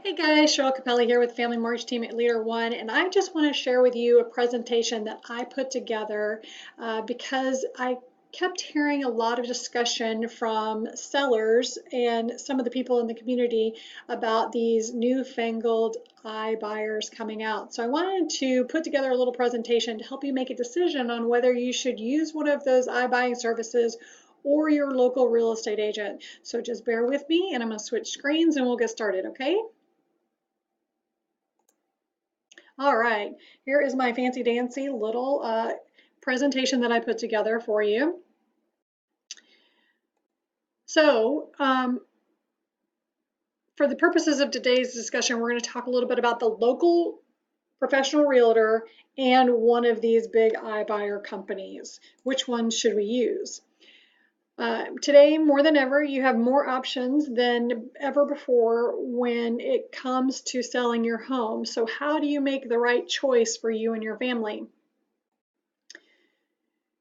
Hey guys, Cheryl Capelli here with Family Mortgage Team at Leader One, and I just want to share with you a presentation that I put together because I kept hearing a lot of discussion from sellers and some of the people in the community about these newfangled iBuyers coming out. So I wanted to put together a little presentation to help you make a decision on whether you should use one of those iBuying services or your local real estate agent. So just bear with me and I'm going to switch screens and we'll get started, okay? All right, here is my fancy dancy little presentation that I put together for you. So for the purposes of today's discussion, we're going to talk a little bit about the local professional realtor and one of these big iBuyer companies. Which one should we use? Today, more than ever, you have more options than ever before when it comes to selling your home. So how do you make the right choice for you and your family?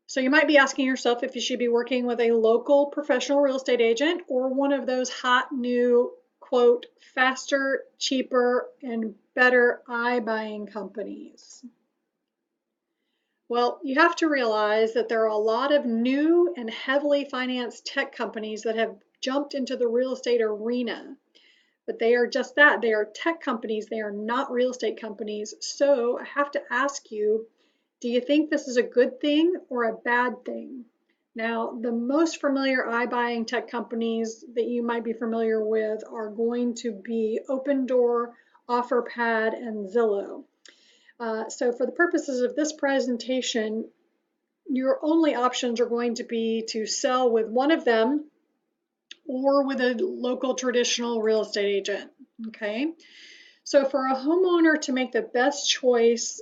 So you might be asking yourself if you should be working with a local professional real estate agent or one of those hot new, quote, faster, cheaper, and better iBuying companies. Well, you have to realize that there are a lot of new and heavily financed tech companies that have jumped into the real estate arena. But they are just that. They are tech companies. They are not real estate companies. So I have to ask you, do you think this is a good thing or a bad thing? Now, the most familiar iBuying tech companies that you might be familiar with are going to be Opendoor, OfferPad, and Zillow. So for the purposes of this presentation, your only options are going to be to sell with one of them or with a local traditional real estate agent, okay? So for a homeowner to make the best choice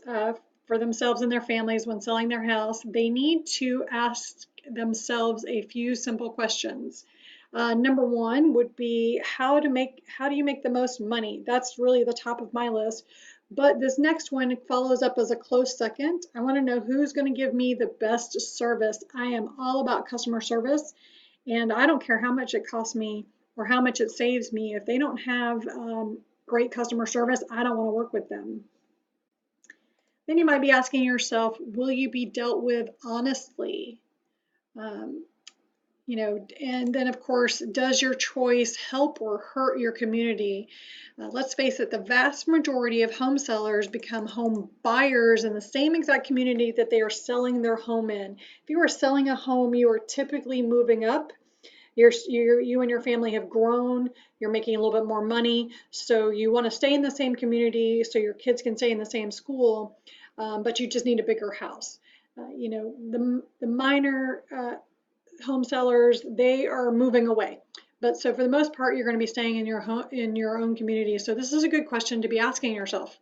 for themselves and their families when selling their house, they need to ask themselves a few simple questions. Number one would be how do you make the most money? That's really the top of my list. But this next one follows up as a close second. I want to know who's going to give me the best service. I am all about customer service, and I don't care how much it costs me or how much it saves me. If they don't have great customer service, I don't want to work with them. Then you might be asking yourself, will you be dealt with honestly? And then of course, does your choice help or hurt your community? Let's face it, the vast majority of home sellers become home buyers in the same exact community that they are selling their home in. If you are selling a home, you are typically moving up. You and your family have grown, you're making a little bit more money, so you want to stay in the same community so your kids can stay in the same school, but you just need a bigger house. The minor home sellers, they are moving away. But so for the most part, you're going to be staying in your home, in your own community. So this is a good question to be asking yourself.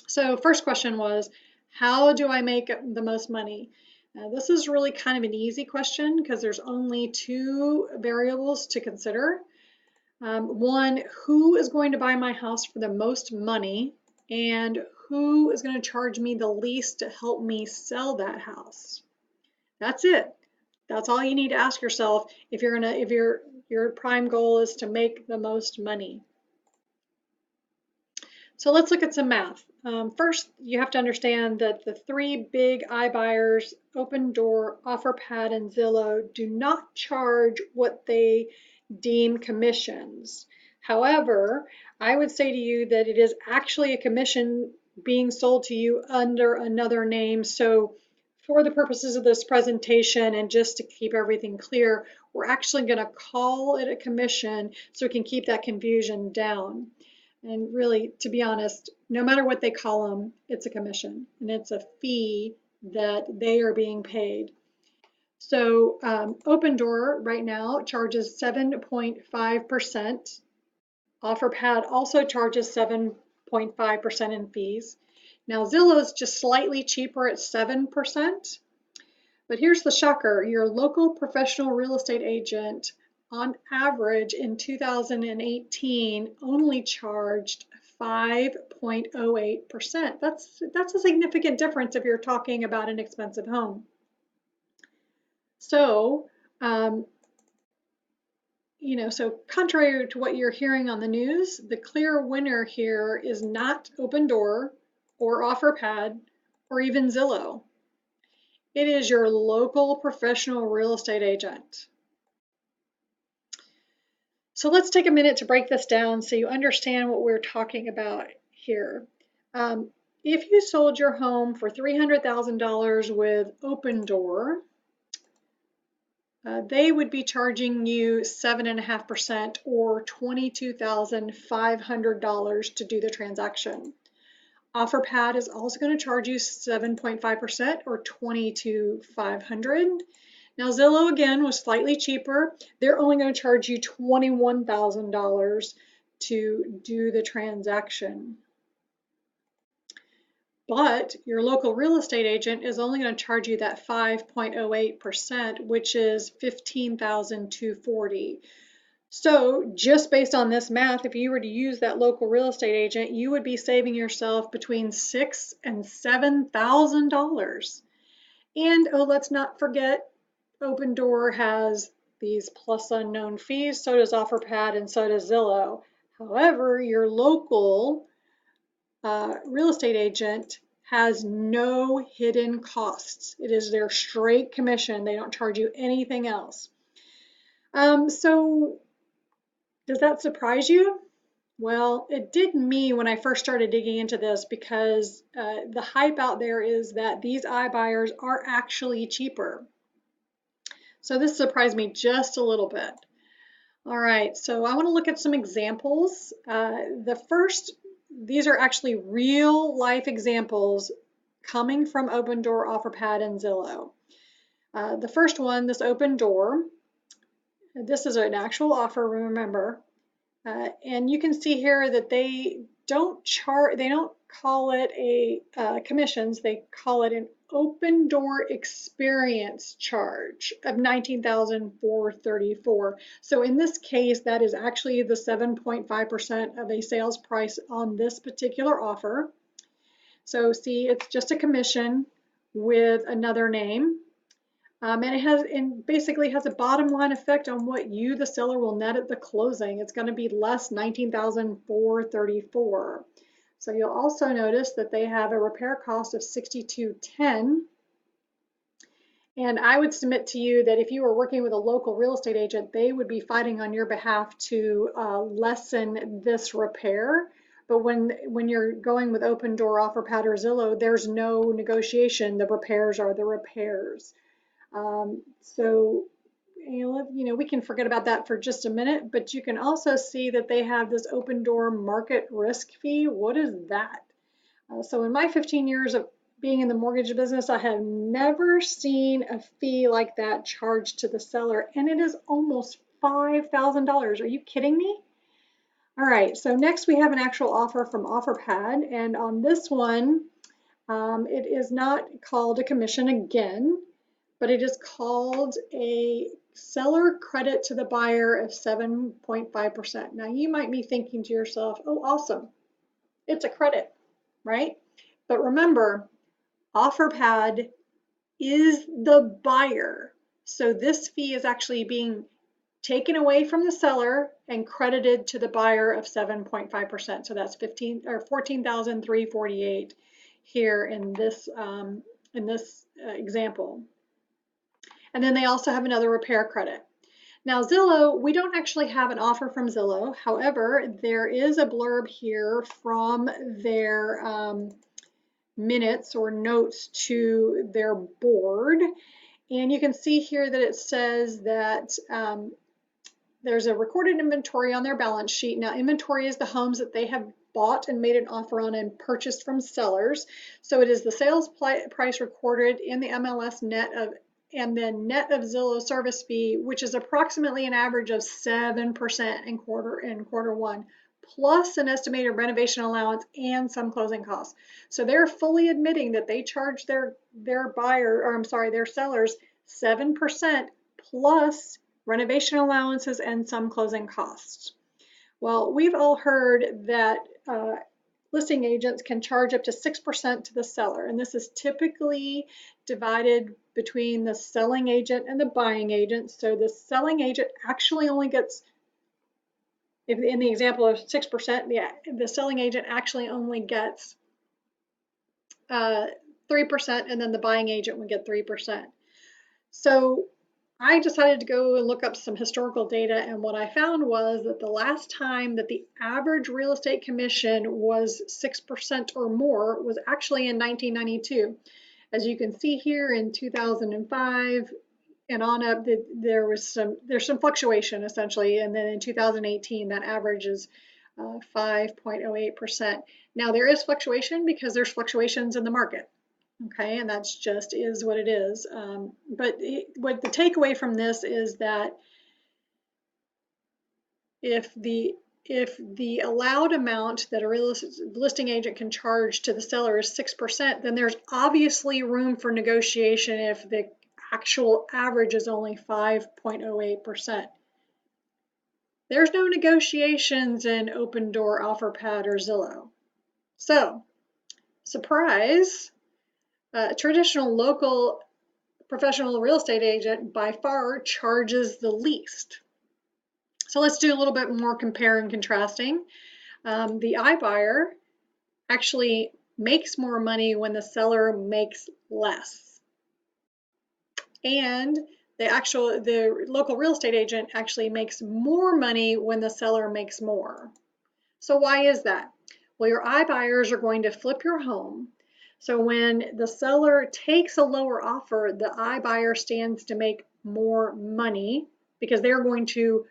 So first question was, how do I make the most money? This is really kind of an easy question because there's only two variables to consider. One, who is going to buy my house for the most money, and who is going to charge me the least to help me sell that house? That's it. That's all you need to ask yourself if your prime goal is to make the most money. So let's look at some math. First, you have to understand that the three big iBuyers, Opendoor, OfferPad, and Zillow, do not charge what they deem commissions. However, I would say to you that it is actually a commission being sold to you under another name. So for the purposes of this presentation and just to keep everything clear, we're actually going to call it a commission so we can keep that confusion down. And really, to be honest, no matter what they call them, it's a commission and it's a fee that they are being paid. So Opendoor right now charges 7.5%. OfferPad also charges 7.5% in fees. Now Zillow is just slightly cheaper at 7%. But here's the shocker. Your local professional real estate agent on average in 2018 only charged 5.08%. That's a significant difference if you're talking about an expensive home. So So contrary to what you're hearing on the news, the clear winner here is not Opendoor or OfferPad or even Zillow. It is your local professional real estate agent. So let's take a minute to break this down so you understand what we're talking about here. If you sold your home for $300,000 with Opendoor, they would be charging you 7.5% or $22,500 to do the transaction. OfferPad is also going to charge you 7.5% or $22,500. Now Zillow again was slightly cheaper. They're only going to charge you $21,000 to do the transaction. But your local real estate agent is only going to charge you that 5.08%, which is $15,240. So just based on this math, if you were to use that local real estate agent, you would be saving yourself between $6,000 and $7,000. And oh, let's not forget, Opendoor has these plus unknown fees. So does OfferPad and so does Zillow. However, your local real estate agent has no hidden costs. It is their straight commission. They don't charge you anything else. So does that surprise you? Well, it did me when I first started digging into this because the hype out there is that these iBuyers are actually cheaper. So this surprised me just a little bit. All right, so I want to look at some examples. These are actually real life examples coming from Opendoor, OfferPad, and Zillow. The first one, this Opendoor, this is an actual offer, remember, and you can see here that they don't call it a commissions, they call it an Opendoor experience charge of $19,434. So in this case, that is actually the 7.5% of a sales price on this particular offer. So see, it's just a commission with another name. And it basically has a bottom line effect on what you, the seller, will net at the closing. It's going to be less $19,434. So you'll also notice that they have a repair cost of $62.10. And I would submit to you that if you were working with a local real estate agent, they would be fighting on your behalf to lessen this repair. But when you're going with Opendoor, OfferPad, or Zillow, there's no negotiation. The repairs are the repairs. So we can forget about that for just a minute, but you can also see that they have this Opendoor market risk fee. What is that? So in my 15 years of being in the mortgage business, I have never seen a fee like that charged to the seller, and it is almost $5,000. Are you kidding me? All right, so next we have an actual offer from OfferPad, and on this one, it is not called a commission again, but it is called a seller credit to the buyer of 7.5%. Now you might be thinking to yourself, oh, awesome, it's a credit, right? But remember, OfferPad is the buyer. So this fee is actually being taken away from the seller and credited to the buyer of 7.5%. So that's $14,348 here in this example. And then they also have another repair credit. Now Zillow, we don't actually have an offer from Zillow. However, there is a blurb here from their minutes or notes to their board. And you can see here that it says that there's a recorded inventory on their balance sheet. Now inventory is the homes that they have bought and made an offer on and purchased from sellers. So it is the sales price recorded in the MLS net and then net of Zillow service fee, which is approximately an average of 7% in quarter one, plus an estimated renovation allowance and some closing costs. So they're fully admitting that they charge their sellers 7% plus renovation allowances and some closing costs. Well, we've all heard that listing agents can charge up to 6% to the seller, and this is typically divided between the selling agent and the buying agent. So the selling agent actually only gets if in the example of 6%, the selling agent actually only gets 3%, and then the buying agent would get 3%. So I decided to go and look up some historical data, and what I found was that the last time that the average real estate commission was 6% or more was actually in 1992. As you can see here, in 2005 and on up, there's some fluctuation essentially, and then in 2018 that average is 5.08%. Now there is fluctuation because there's fluctuations in the market. Okay, and that's just is what it is. What the takeaway from this is that if the allowed amount that a listing agent can charge to the seller is 6%, then there's obviously room for negotiation if the actual average is only 5.08%. There's no negotiations in Opendoor, OfferPad, or Zillow. So, surprise, a traditional local professional real estate agent by far charges the least. So let's do a little bit more compare and contrasting. The iBuyer actually makes more money when the seller makes less. And the local real estate agent actually makes more money when the seller makes more. So why is that? Well, your iBuyers are going to flip your home. So when the seller takes a lower offer, the iBuyer stands to make more money because they're going to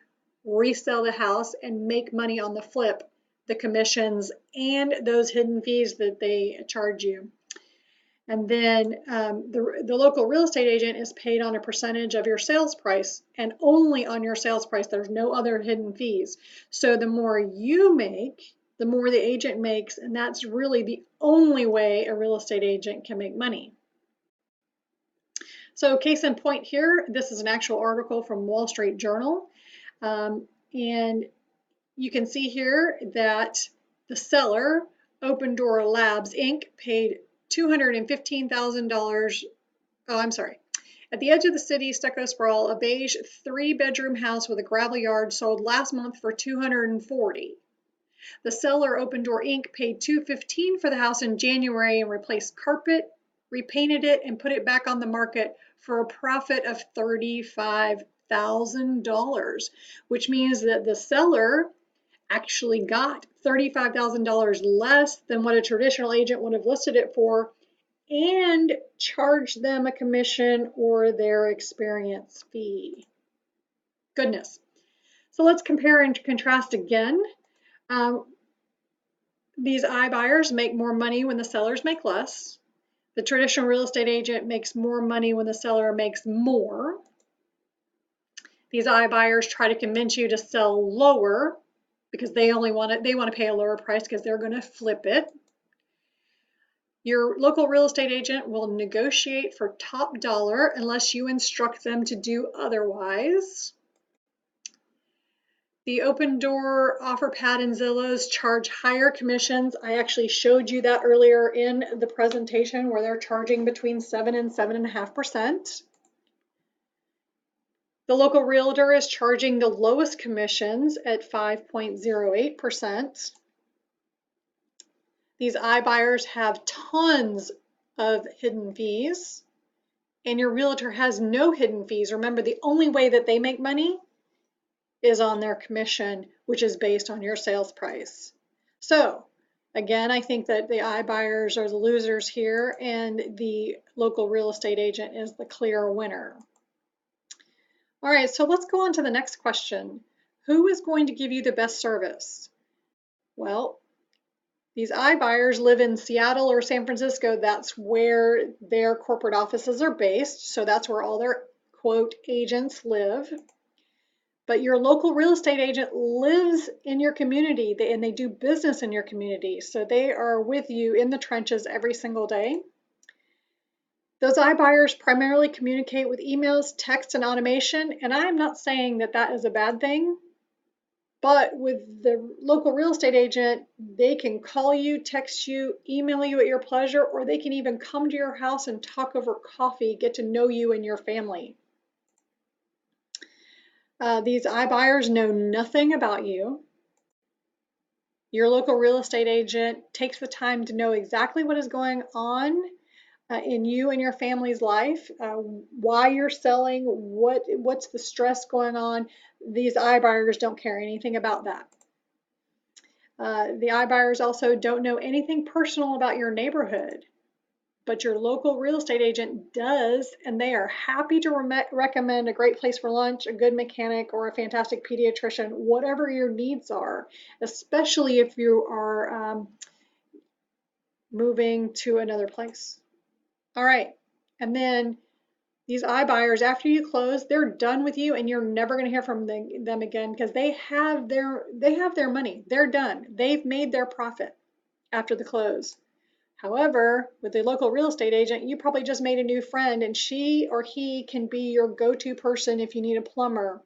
resell the house and make money on the flip, the commissions and those hidden fees that they charge you. And then the local real estate agent is paid on a percentage of your sales price and only on your sales price. There's no other hidden fees. So the more you make, the more the agent makes, and that's really the only way a real estate agent can make money. So case in point here, this is an actual article from Wall Street Journal. And you can see here that the seller, Opendoor Labs Inc., paid $215,000. Oh, I'm sorry. At the edge of the city, stucco sprawl, a beige 3-bedroom house with a gravel yard sold last month for $240,000. The seller, Opendoor Inc., paid $215,000 for the house in January and replaced carpet, repainted it, and put it back on the market for a profit of $35,000, which means that the seller actually got $35,000 less than what a traditional agent would have listed it for and charged them a commission or their experience fee. Goodness. So let's compare and contrast again. These iBuyers make more money when the sellers make less. The traditional real estate agent makes more money when the seller makes more. These iBuyers try to convince you to sell lower because they want to pay a lower price because they're going to flip it. Your local real estate agent will negotiate for top dollar unless you instruct them to do otherwise. The Opendoor, OfferPad, and Zillows charge higher commissions. I actually showed you that earlier in the presentation where they're charging between 7 and 7.5%. The local realtor is charging the lowest commissions at 5.08%. These iBuyers have tons of hidden fees, and your realtor has no hidden fees. Remember, the only way that they make money is on their commission, which is based on your sales price. So again, I think that the iBuyers are the losers here, and the local real estate agent is the clear winner. All right, so let's go on to the next question. Who is going to give you the best service? Well, these iBuyers live in Seattle or San Francisco. That's where their corporate offices are based. So that's where all their, quote, agents live. But your local real estate agent lives in your community and they do business in your community. So they are with you in the trenches every single day. Those iBuyers primarily communicate with emails, text, and automation. And I'm not saying that that is a bad thing. But with the local real estate agent, they can call you, text you, email you at your pleasure, or they can even come to your house and talk over coffee, get to know you and your family. These iBuyers know nothing about you. Your local real estate agent takes the time to know exactly what is going on in you and your family's life, why you're selling, what's the stress going on. These iBuyers don't care anything about that. The iBuyers also don't know anything personal about your neighborhood, but your local real estate agent does, and they are happy to recommend a great place for lunch, a good mechanic, or a fantastic pediatrician, whatever your needs are, especially if you are moving to another place. All right, and then these iBuyers, after you close, they're done with you, and you're never going to hear from them again because they have their money. They're done. They've made their profit after the close. However, with a local real estate agent, you probably just made a new friend, and she or he can be your go-to person if you need a plumber,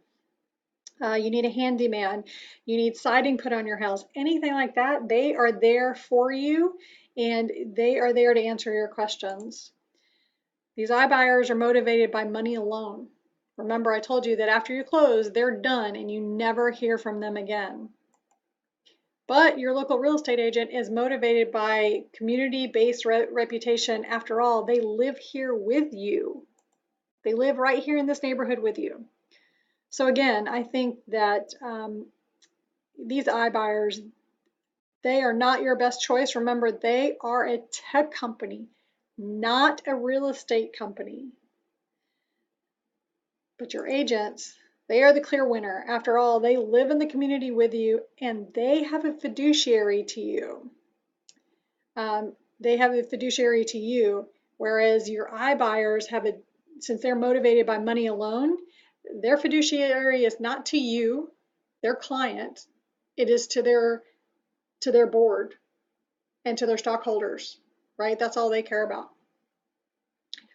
you need a handyman, you need siding put on your house, anything like that. They are there for you, and they are there to answer your questions. These iBuyers are motivated by money alone. Remember, I told you that after you close, they're done and you never hear from them again. But your local real estate agent is motivated by community-based reputation. After all, they live here with you. They live right here in this neighborhood with you. So again, I think that these iBuyers, they are not your best choice. Remember, they are a tech company, not a real estate company. But your agents, they are the clear winner. After all, they live in the community with you and they have a fiduciary to you. They have a fiduciary to you, whereas your iBuyers have a, since they're motivated by money alone, their fiduciary is not to you, their client, it is to their board and to their stockholders, right? That's all they care about.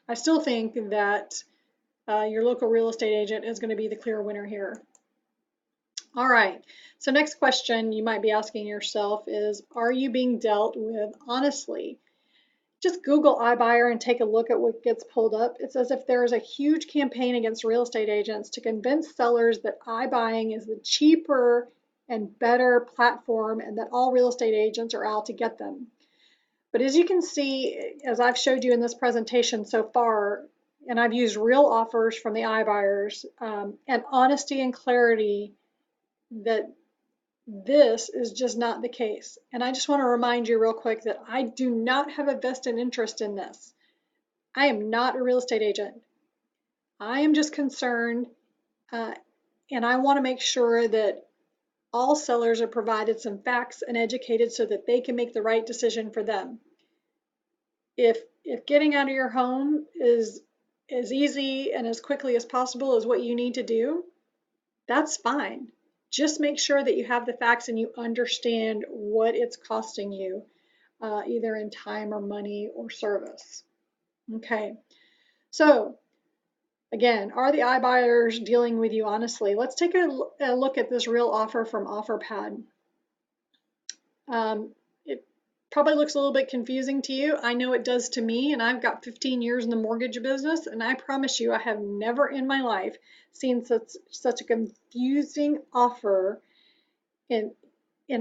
I still think that your local real estate agent is going to be the clear winner here. All right, so next question you might be asking yourself is, are you being dealt with honestly? Just Google iBuyer and take a look at what gets pulled up. It's as if there is a huge campaign against real estate agents to convince sellers that iBuying is the cheaper and better platform and that all real estate agents are out to get them. But as you can see, as I've showed you in this presentation so far, and I've used real offers from the iBuyers and honesty and clarity, that this is just not the case. And I just want to remind you real quick that I do not have a vested interest in this. I am not a real estate agent. I am just concerned and I want to make sure that all sellers are provided some facts and educated so that they can make the right decision for them. If getting out of your home is as easy and as quickly as possible is what you need to do, that's fine. Just make sure that you have the facts and you understand what it's costing you, either in time or money or service. Okay, so again, are the iBuyers dealing with you honestly? Let's take a look at this real offer from OfferPad. It probably looks a little bit confusing to you. I know it does to me, and I've got 15 years in the mortgage business, and I promise you I have never in my life seen such a confusing offer in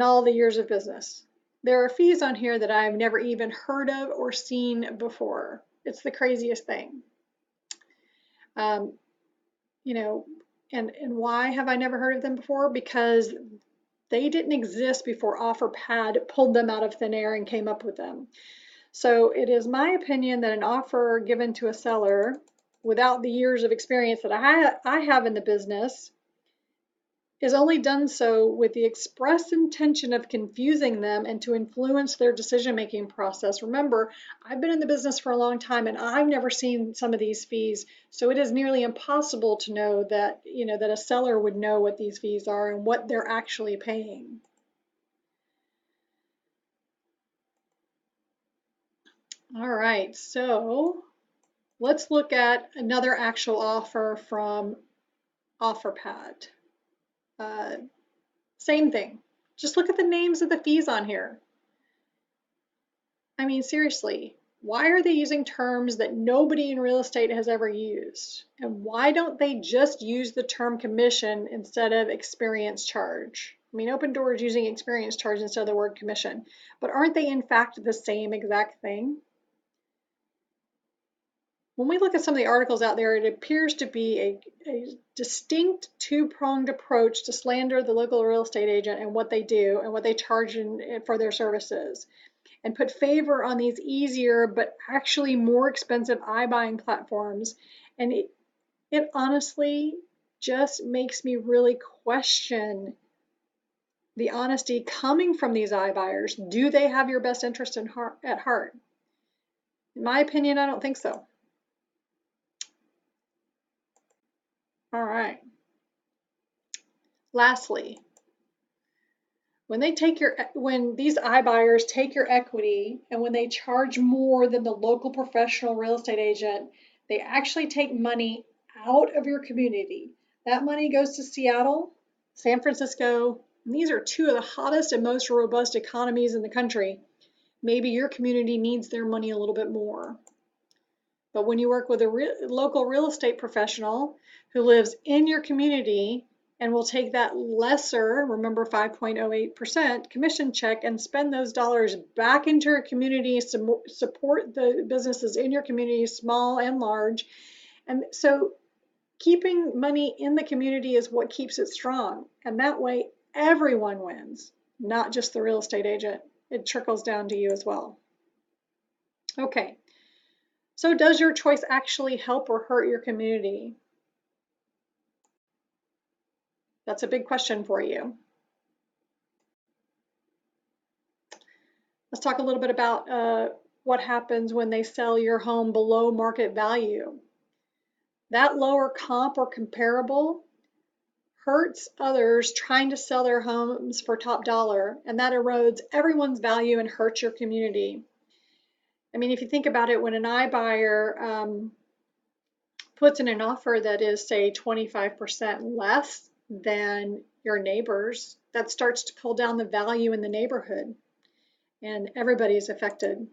all the years of business. There are fees on here that I've never even heard of or seen before. It's the craziest thing. You know, and why have I never heard of them before? Because they didn't exist before OfferPad pulled them out of thin air and came up with them. So it is my opinion that an offer given to a seller without the years of experience that I have in the business is only done so with the express intention of confusing them and to influence their decision-making process. Remember, I've been in the business for a long time and I've never seen some of these fees, so it is nearly impossible to know that, that a seller would know what these fees are and what they're actually paying. All right, so let's look at another actual offer from OfferPad. Same thing. Just look at the names of the fees on here. I mean, seriously, why are they using terms that nobody in real estate has ever used? And why don't they just use the term commission instead of experience charge? I mean, Open Door is using experience charge instead of the word commission, but aren't they in fact the same exact thing? When we look at some of the articles out there, it appears to be a distinct two-pronged approach to slander the local real estate agent and what they do and what they charge for their services, and put favor on these easier but actually more expensive iBuying platforms. And it honestly just makes me really question the honesty coming from these iBuyers. Do they have your best interest at heart? In my opinion, I don't think so. All right. Lastly, when these iBuyers take your equity and when they charge more than the local professional real estate agent, they actually take money out of your community. That money goes to Seattle, San Francisco, and these are two of the hottest and most robust economies in the country. Maybe your community needs their money a little bit more. But when you work with a local real estate professional who lives in your community and will take that lesser, remember 5.08% commission check, and spend those dollars back into your community, support the businesses in your community, small and large. And so keeping money in the community is what keeps it strong. And that way everyone wins, not just the real estate agent. It trickles down to you as well. Okay. So does your choice actually help or hurt your community? That's a big question for you. Let's talk a little bit about what happens when they sell your home below market value. That lower comp or comparable hurts others trying to sell their homes for top dollar, and that erodes everyone's value and hurts your community. I mean, if you think about it, when an iBuyer puts in an offer that is, say, 25% less than your neighbors, that starts to pull down the value in the neighborhood, and everybody is affected.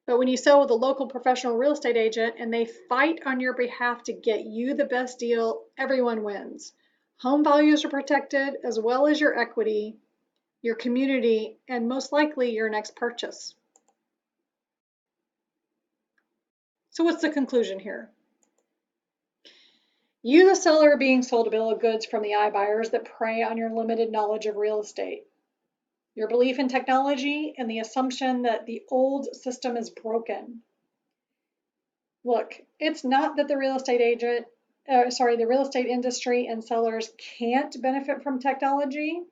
But when you sell with a local professional real estate agent and they fight on your behalf to get you the best deal, everyone wins. Home values are protected, as well as your equity, your community, and most likely your next purchase. So what's the conclusion here? You, the seller, are being sold a bill of goods from the iBuyers that prey on your limited knowledge of real estate, your belief in technology, and the assumption that the old system is broken. Look, it's not that the real estate industry and sellers can't benefit from technology.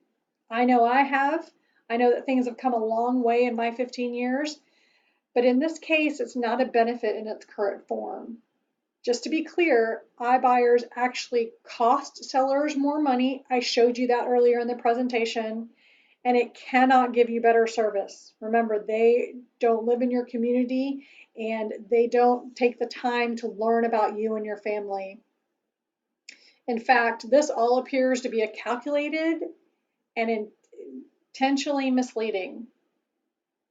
I know I have. I know that things have come a long way in my 15 years, but in this case, it's not a benefit in its current form. Just to be clear, iBuyers actually cost sellers more money. I showed you that earlier in the presentation, and it cannot give you better service. Remember, they don't live in your community and they don't take the time to learn about you and your family. In fact, this all appears to be a calculated and intentionally misleading.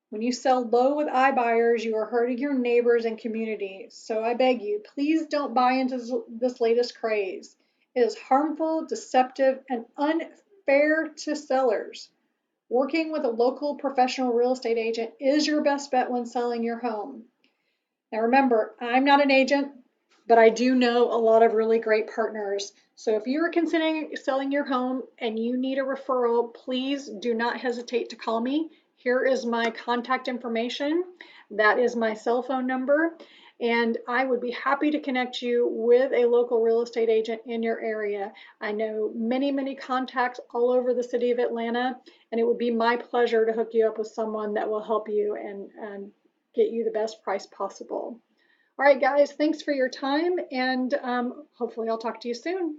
When you sell low with iBuyers, you are hurting your neighbors and community. So I beg you, please don't buy into this latest craze. It is harmful, deceptive, and unfair to sellers. Working with a local professional real estate agent is your best bet when selling your home. Now remember, I'm not an agent, but I do know a lot of really great partners. So if you are considering selling your home and you need a referral, please do not hesitate to call me. Here is my contact information. That is my cell phone number. And I would be happy to connect you with a local real estate agent in your area. I know many, many contacts all over the city of Atlanta, and it would be my pleasure to hook you up with someone that will help you and get you the best price possible. All right, guys, thanks for your time, and hopefully I'll talk to you soon.